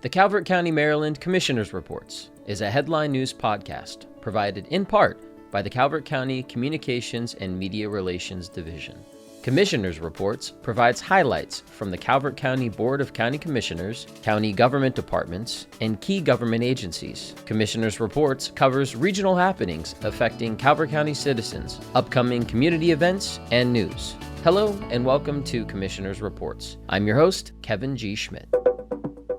The Calvert County, Maryland Commissioners' Reports is a headline news podcast provided in part by the Calvert County Communications and Media Relations Division. Commissioners' Reports provides highlights from the Calvert County Board of County Commissioners, county government departments, and key government agencies. Commissioners' Reports covers regional happenings affecting Calvert County citizens, upcoming community events, and news. Hello and welcome to Commissioners' Reports. I'm your host, Kevin G. Schmidt.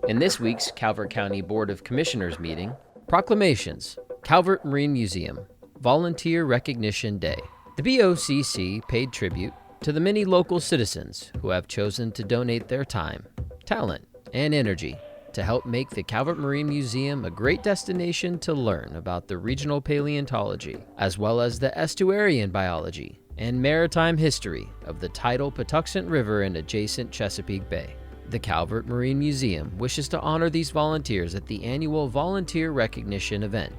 In this week's Calvert County Board of Commissioners meeting, Proclamations, Calvert Marine Museum, Volunteer Recognition Day. The BOCC paid tribute to the many local citizens who have chosen to donate their time, talent, and energy to help make the Calvert Marine Museum a great destination to learn about the regional paleontology, as well as the estuarian biology and maritime history of the tidal Patuxent River and adjacent Chesapeake Bay. The Calvert Marine Museum wishes to honor these volunteers at the annual Volunteer Recognition event.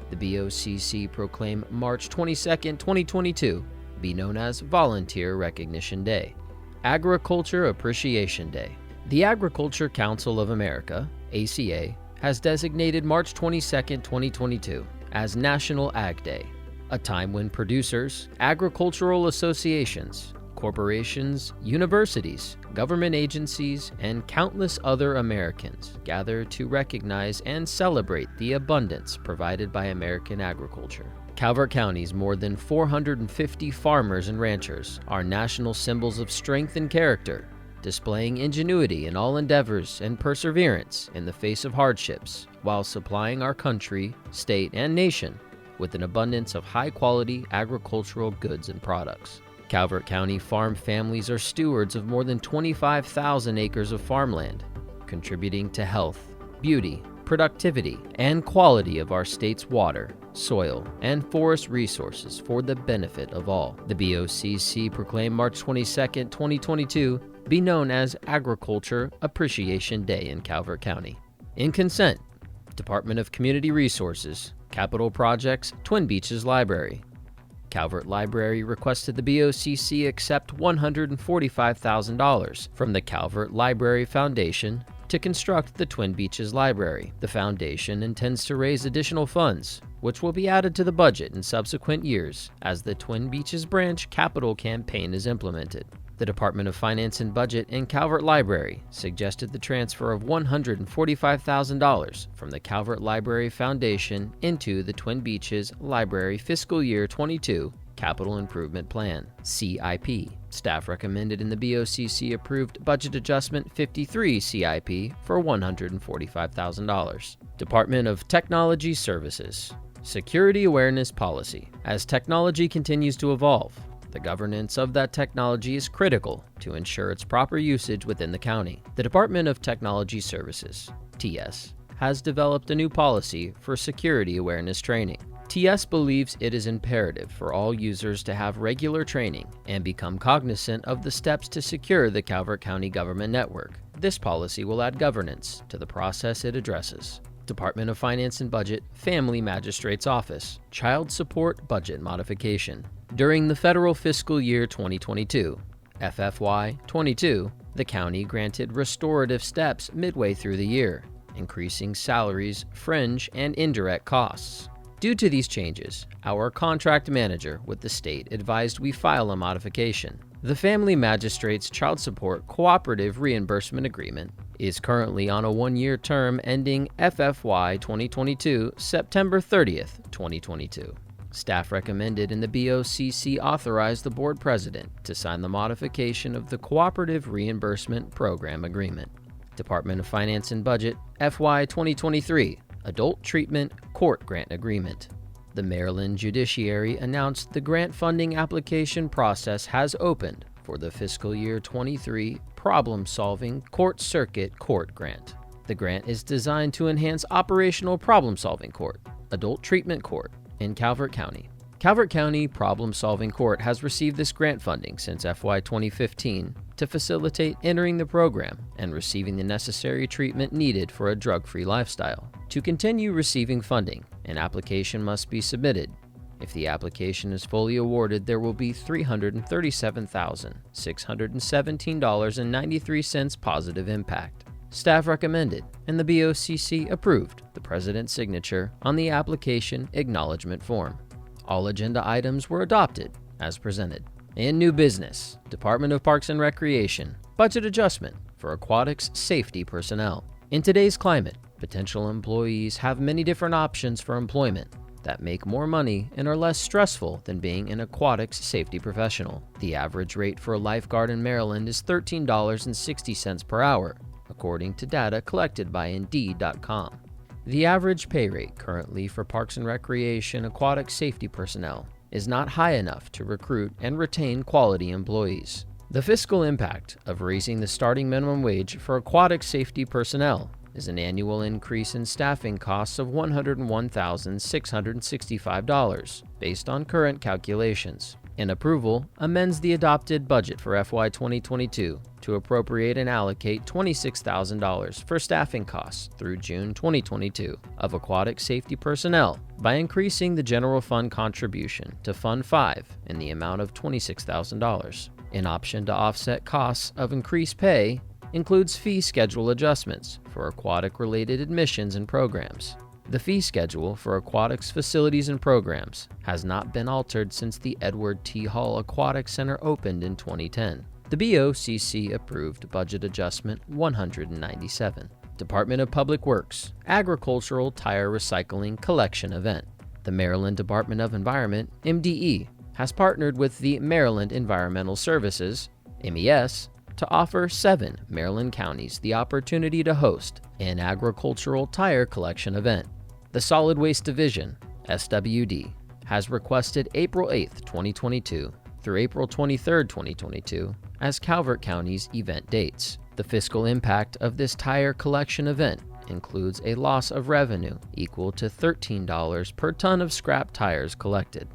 The BOCC proclaimed March 22, 2022, be known as Volunteer Recognition Day. Agriculture Appreciation Day. The Agriculture Council of America, ACA, has designated March 22, 2022 as National Ag Day, a time when producers, agricultural associations, corporations, universities, government agencies, and countless other Americans gather to recognize and celebrate the abundance provided by American agriculture. Calvert County's more than 450 farmers and ranchers are national symbols of strength and character, displaying ingenuity in all endeavors and perseverance in the face of hardships, while supplying our country, state, and nation with an abundance of high-quality agricultural goods and products. Calvert County farm families are stewards of more than 25,000 acres of farmland, contributing to health, beauty, productivity, and quality of our state's water, soil, and forest resources for the benefit of all. The BOCC proclaimed March 22, 2022, be known as Agriculture Appreciation Day in Calvert County. In consent, Department of Community Resources, Capital Projects, Twin Beaches Library. Calvert Library requested the BOCC accept $145,000 from the Calvert Library Foundation to construct the Twin Beaches Library. The foundation intends to raise additional funds, which will be added to the budget in subsequent years as the Twin Beaches Branch capital campaign is implemented. The Department of Finance and Budget and Calvert Library suggested the transfer of $145,000 from the Calvert Library Foundation into the Twin Beaches Library Fiscal Year 22 Capital Improvement Plan, CIP. Staff recommended in the BOCC approved Budget Adjustment 53 CIP for $145,000. Department of Technology Services, Security Awareness Policy. As technology continues to evolve, the governance of that technology is critical to ensure its proper usage within the county. The Department of Technology Services, TS, has developed a new policy for security awareness training. TS believes it is imperative for all users to have regular training and become cognizant of the steps to secure the Calvert County government network. This policy will add governance to the process it addresses. Department of Finance and Budget, Family Magistrate's Office, Child Support Budget Modification. During the federal fiscal year 2022, FFY 22, the county granted restorative steps midway through the year, increasing salaries, fringe, and indirect costs. Due to these changes, our contract manager with the state advised we file a modification. The Family Magistrate's Child Support Cooperative Reimbursement Agreement is currently on a one-year term ending FFY 2022, September 30th, 2022. Staff recommended and the BOCC authorized the board president to sign the modification of the Cooperative Reimbursement Program Agreement. Department of Finance and Budget, FY 2023, Adult Treatment Court Grant Agreement. The Maryland Judiciary announced the grant funding application process has opened for the fiscal year 23 Problem-Solving Court Circuit Court Grant. The grant is designed to enhance operational problem-solving court, adult treatment court, in Calvert County. Calvert County Problem-Solving Court has received this grant funding since FY 2015 to facilitate entering the program and receiving the necessary treatment needed for a drug-free lifestyle. To continue receiving funding, an application must be submitted. If the application is fully awarded, there will be $337,617.93 positive impact. Staff recommended and the BOCC approved the President's signature on the application acknowledgement form. All agenda items were adopted as presented. In new business, Department of Parks and Recreation, budget adjustment for aquatics safety personnel. In today's climate, potential employees have many different options for employment that make more money and are less stressful than being an aquatics safety professional. The average rate for a lifeguard in Maryland is $13.60 per hour, according to data collected by Indeed.com. The average pay rate currently for Parks and Recreation aquatic safety personnel is not high enough to recruit and retain quality employees. The fiscal impact of raising the starting minimum wage for aquatic safety personnel is an annual increase in staffing costs of $101,665 based on current calculations. An approval amends the adopted budget for FY 2022 to appropriate and allocate $26,000 for staffing costs through June 2022 of aquatic safety personnel by increasing the general fund contribution to Fund 5 in the amount of $26,000. An option to offset costs of increased pay includes fee schedule adjustments for aquatic-related admissions and programs. The fee schedule for aquatics facilities and programs has not been altered since the Edward T. Hall Aquatic Center opened in 2010. The BOCC approved Budget Adjustment 197. Department of Public Works Agricultural Tire Recycling Collection Event. The Maryland Department of Environment, MDE, has partnered with the Maryland Environmental Services, MES, to offer 7 Maryland counties the opportunity to host an agricultural tire collection event. The Solid Waste Division, SWD, has requested April 8, 2022 through April 23, 2022 as Calvert County's event dates. The fiscal impact of this tire collection event includes a loss of revenue equal to $13 per ton of scrap tires collected.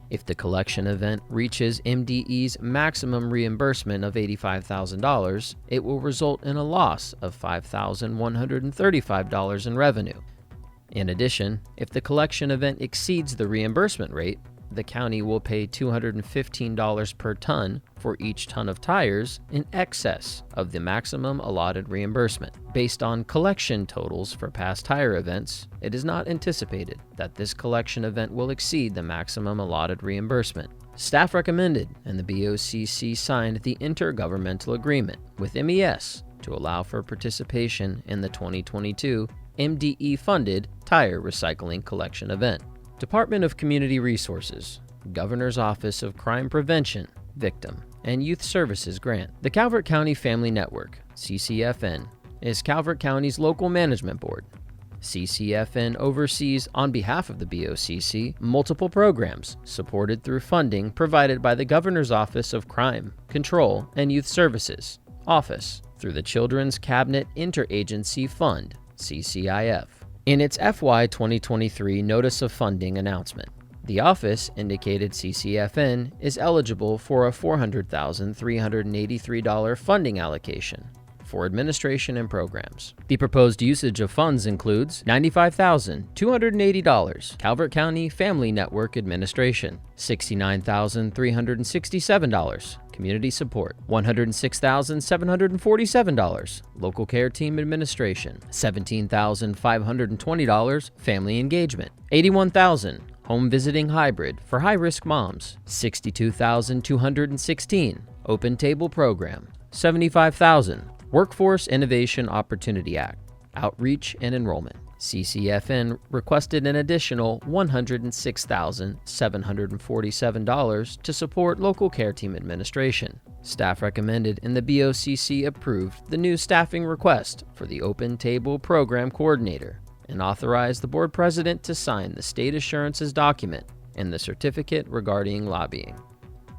If the collection event reaches MDE's maximum reimbursement of $85,000, it will result in a loss of $5,135 in revenue. In addition, if the collection event exceeds the reimbursement rate, the county will pay $215 per ton for each ton of tires in excess of the maximum allotted reimbursement. Based on collection totals for past tire events, it is not anticipated that this collection event will exceed the maximum allotted reimbursement. Staff recommended and the BOCC signed the intergovernmental agreement with MES to allow for participation in the 2022 MDE-funded tire recycling collection event. Department of Community Resources, Governor's Office of Crime Prevention, Victim, and Youth Services grant. The Calvert County Family Network, CCFN, is Calvert County's local management board. CCFN oversees, on behalf of the BOCC, multiple programs supported through funding provided by the Governor's Office of Crime, Control, and Youth Services, Office, through the Children's Cabinet Interagency Fund, CCIF. In its FY 2023 Notice of Funding announcement, the office indicated CCFN is eligible for a $400,383 funding allocation for administration and programs. The proposed usage of funds includes $95,280 Calvert County Family Network Administration, $69,367 Community Support, $106,747 Local Care Team Administration, $17,520 Family Engagement, $81,000 Home Visiting Hybrid for High-Risk Moms, $62,216 Open Table Program, $75,000 Workforce Innovation Opportunity Act, Outreach and Enrollment. CCFN requested an additional $106,747 to support local care team administration. Staff recommended and the BOCC approved the new staffing request for the Open Table Program Coordinator and authorized the board president to sign the state assurances document and the certificate regarding lobbying.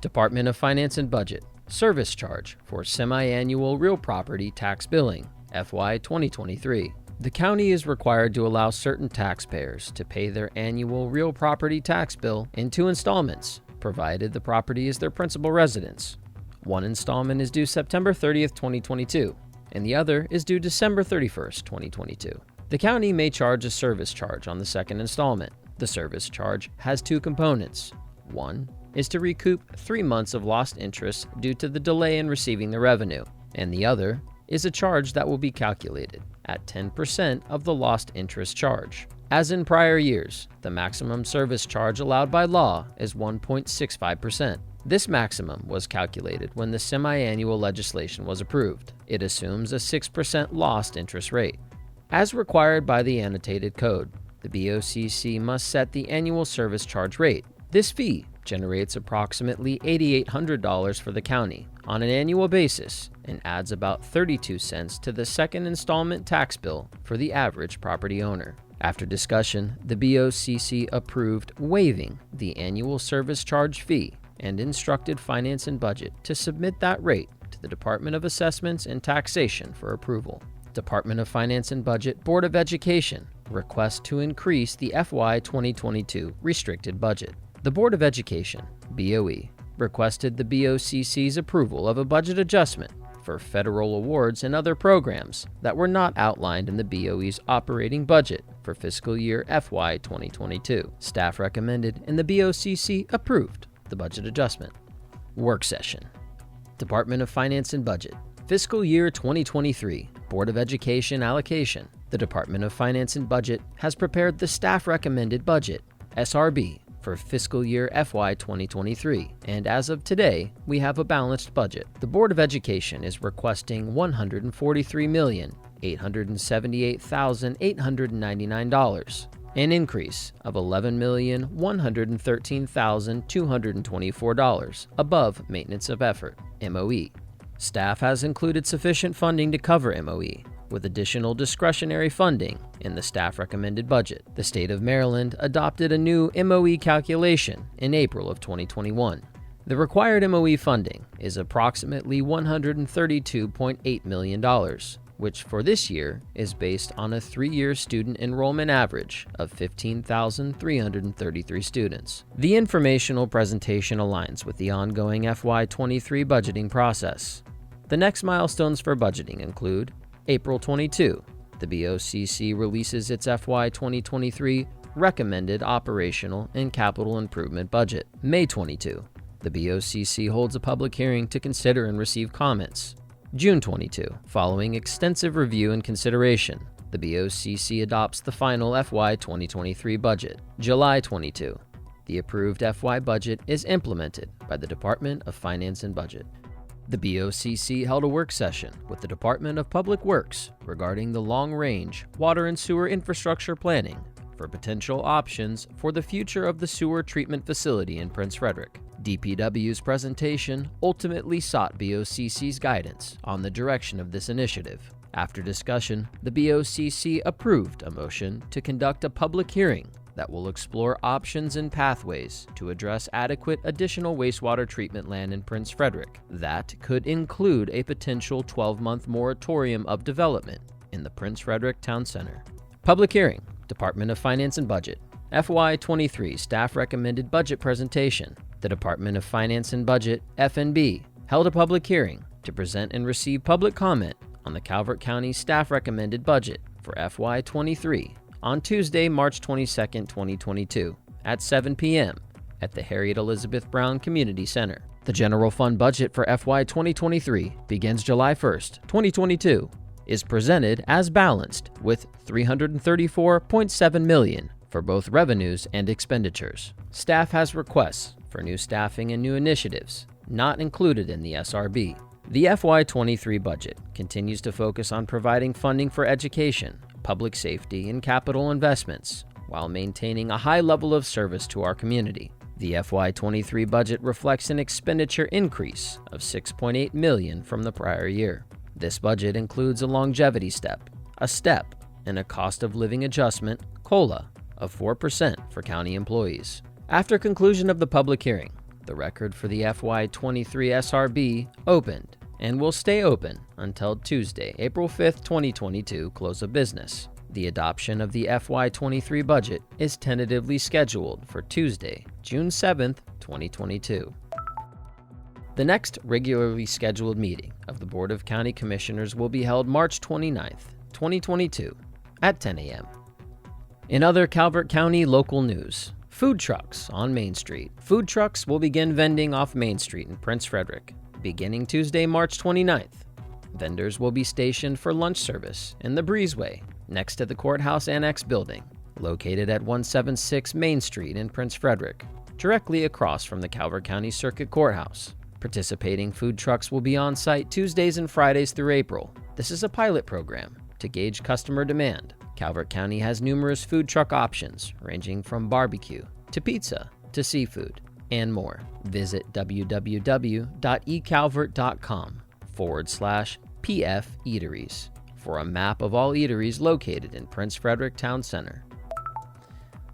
Department of Finance and Budget, Service Charge for Semi-Annual Real Property Tax Billing, FY 2023. The county is required to allow certain taxpayers to pay their annual real property tax bill in 2 installments, provided the property is their principal residence. One installment is due September 30th, 2022, and the other is due December 31st, 2022. The county may charge a service charge on the second installment. The service charge has 2 components. One is to recoup 3 months of lost interest due to the delay in receiving the revenue, and the other is a charge that will be calculated at 10% of the lost interest charge. As in prior years, the maximum service charge allowed by law is 1.65%. This maximum was calculated when the semi-annual legislation was approved. It assumes a 6% lost interest rate. As required by the annotated code, the BOCC must set the annual service charge rate. This fee generates approximately $8,800 for the county on an annual basis and adds about 32 cents to the second installment tax bill for the average property owner. After discussion, the BOCC approved waiving the annual service charge fee and instructed Finance and Budget to submit that rate to the Department of Assessments and Taxation for approval. Department of Finance and Budget Board of Education requests to increase the FY 2022 restricted budget. The Board of Education, BOE, requested the BOCC's approval of a budget adjustment for federal awards and other programs that were not outlined in the BOE's operating budget for fiscal year FY 2022. Staff recommended and the BOCC approved the budget adjustment. Work session. Department of Finance and Budget, fiscal year 2023, Board of Education allocation. The Department of Finance and Budget has prepared the staff recommended budget, SRB, for fiscal year FY 2023, and as of today, we have a balanced budget. The Board of Education is requesting $143,878,899, an increase of $11,113,224 above maintenance of effort, MOE. Staff has included sufficient funding to cover MOE, with additional discretionary funding in the staff recommended budget. The state of Maryland adopted a new MOE calculation in April of 2021. The required MOE funding is approximately $132.8 million, which for this year is based on a 3-year student enrollment average of 15,333 students. The informational presentation aligns with the ongoing FY23 budgeting process. The next milestones for budgeting include April 22, the BOCC releases its FY 2023 recommended operational and capital improvement budget. May 22, the BOCC holds a public hearing to consider and receive comments. June 22, following extensive review and consideration, the BOCC adopts the final FY 2023 budget. July 22, the approved FY budget is implemented by the Department of Finance and Budget. The BOCC held a work session with the Department of Public Works regarding the long-range water and sewer infrastructure planning for potential options for the future of the sewer treatment facility in Prince Frederick. DPW's presentation ultimately sought BOCC's guidance on the direction of this initiative. After discussion, the BOCC approved a motion to conduct a public hearing that will explore options and pathways to address adequate additional wastewater treatment land in Prince Frederick that could include a potential 12-month moratorium of development in the Prince Frederick Town Center. Public hearing, Department of Finance and Budget, FY23 staff recommended budget presentation. The Department of Finance and Budget, FNB, held a public hearing to present and receive public comment on the Calvert County staff recommended budget for FY23 on Tuesday, March 22, 2022, at 7 p.m. at the Harriet Elizabeth Brown Community Center. The general fund budget for FY 2023 begins July 1st, 2022, is presented as balanced with $334.7 million for both revenues and expenditures. Staff has requests for new staffing and new initiatives not included in the SRB. The FY23 budget continues to focus on providing funding for education, public safety, and capital investments, while maintaining a high level of service to our community. The FY23 budget reflects an expenditure increase of $6.8 million from the prior year. This budget includes a longevity step, and a cost of living adjustment, COLA, of 4% for county employees. After conclusion of the public hearing, the record for the FY23 SRB opened and will stay open until Tuesday, April 5th, 2022, close of business. The adoption of the FY23 budget is tentatively scheduled for Tuesday, June 7th, 2022. The next regularly scheduled meeting of the Board of County Commissioners will be held March 29th, 2022, at 10 a.m. In other Calvert County local news, food trucks on Main Street. Food trucks will begin vending off Main Street in Prince Frederick beginning Tuesday, March 29th. Vendors will be stationed for lunch service in the breezeway next to the Courthouse Annex building, located at 176 Main Street in Prince Frederick, directly across from the Calvert County Circuit Courthouse. Participating food trucks will be on site Tuesdays and Fridays through April. This is a pilot program to gauge customer demand. Calvert County has numerous food truck options, ranging from barbecue to pizza to seafood and more. Visit www.ecalvert.com/PF Eateries for a map of all eateries located in Prince Frederick Town Center.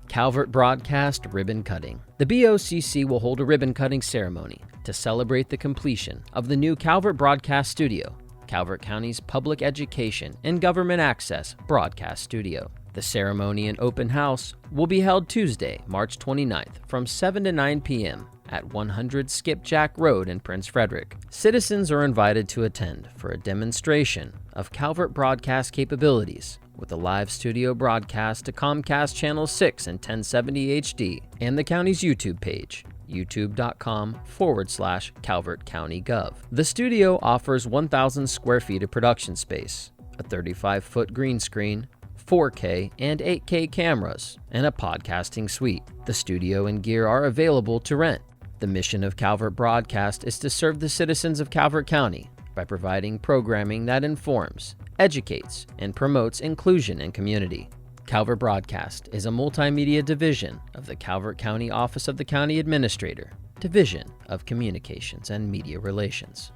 Calvert Broadcast Ribbon Cutting. The BOCC will hold a ribbon cutting ceremony to celebrate the completion of the new Calvert Broadcast Studio, Calvert County's public education and government access broadcast studio. The ceremony and open house will be held Tuesday, March 29th from 7 to 9 p.m. at 100 Skipjack Road in Prince Frederick. Citizens are invited to attend for a demonstration of Calvert broadcast capabilities with a live studio broadcast to Comcast Channel 6 and 1070 HD and the county's YouTube page, youtube.com/Calvert County Gov. The studio offers 1,000 square feet of production space, a 35-foot green screen, 4K and 8K cameras, and a podcasting suite. The studio and gear are available to rent. The mission of Calvert Broadcast is to serve the citizens of Calvert County by providing programming that informs, educates, and promotes inclusion and community. Calvert Broadcast is a multimedia division of the Calvert County Office of the County Administrator, Division of Communications and Media Relations.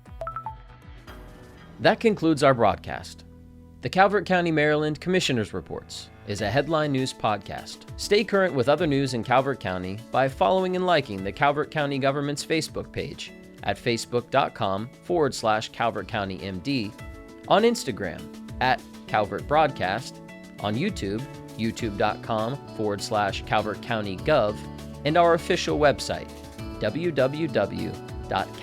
That concludes our broadcast. The Calvert County, Maryland Commissioner's Reports is a headline news podcast. Stay current with other news in Calvert County by following and liking the Calvert County government's Facebook page at facebook.com/Calvert County MD, on Instagram at Calvert Broadcast, on YouTube, youtube.com/Calvert County Gov, and our official website, www.calvert.com.